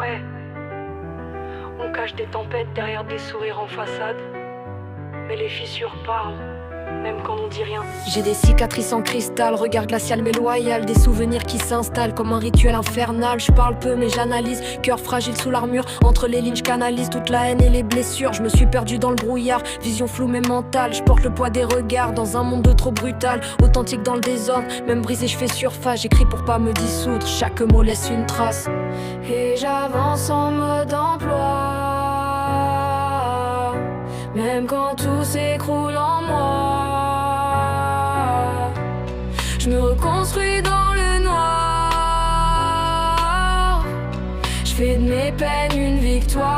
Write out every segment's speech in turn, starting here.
Ouais, on cache des tempêtes derrière des sourires en façade. Mais les fissures parlent, même quand on dit rien. J'ai des cicatrices en cristal, regard glacial mais loyal. Des souvenirs qui s'installent comme un rituel infernal. Je parle peu mais j'analyse, cœur fragile sous l'armure. Entre les lignes je canalise toute la haine et les blessures. Je me suis perdu dans le brouillard, vision floue mais mentale. Je porte le poids des regards dans un monde de trop brutal. Authentique dans le désordre, même brisé je fais surface. J'écris pour pas me dissoudre, chaque mot laisse une trace. Et j'avance en mode emploi, même quand tout s'écroule en moi. Je me reconstruis dans le noir. Je fais de mes peines une victoire.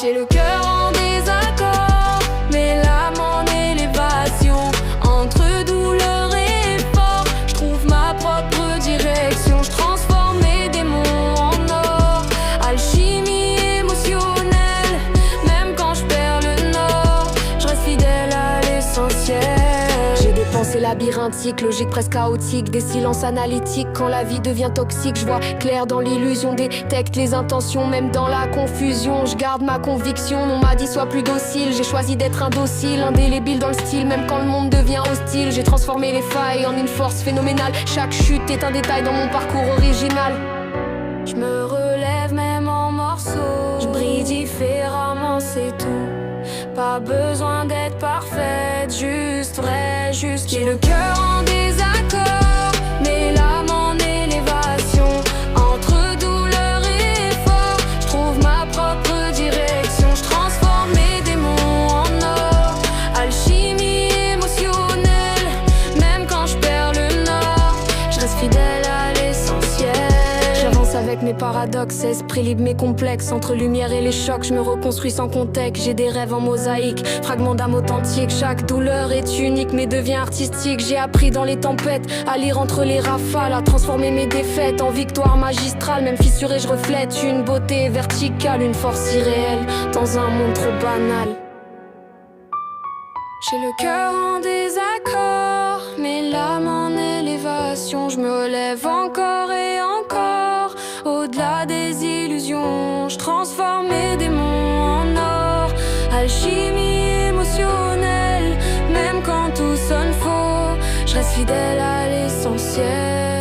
J'ai le cœur en désaccord, mais l'âme en élévation. Entre douleur et effort, je trouve ma propre direction. Je transforme mes démons en or. Alchimie émotionnelle, même quand je perds le nord, je reste fidèle à l'essentiel. J'ai des pensées labyrinthiques, logique presque chaotique, des silences analytiques. Quand la vie devient toxique, je vois clair dans l'illusion, détecte les intentions, même dans la confusion. Je garde ma conviction, on m'a dit sois plus docile. J'ai choisi d'être indocile, indélébile dans le style, même quand le monde devient hostile. J'ai transformé les failles en une force phénoménale. Chaque chute est un détail dans mon parcours original. Je me relève même en morceaux, je brille différemment, c'est tout. Pas besoin d'être parfaite, juste vrai, juste. J'ai le cœur en désaccord, mais l'âme en élévation. Entre douleur et effort, je trouve ma propre direction. Je transforme mes démons en or. Alchimie émotionnelle, même quand je perds le nord, je reste fidèle à l'essentiel. J'avance avec mes paradoxes, esprit libre mes complexes. Entre lumière et les chocs, je me reconstruis sans contexte. J'ai des rêves en mosaïque, fragments d'âme authentique. Chaque douleur est unique mais devient artistique. J'ai appris dans les tempêtes à lire entre les rafales, à transformer mes défaites en victoire magistrale. Même fissuré je reflète une beauté verticale, une force irréelle dans un monde trop banal. J'ai le cœur en désaccord, mais l'âme en élévation. Je me relève encore et encore, au-delà des illusions. Je transforme mes démons en or. Alchimie émotionnelle, même quand tout sonne faux, je reste fidèle à l'essentiel.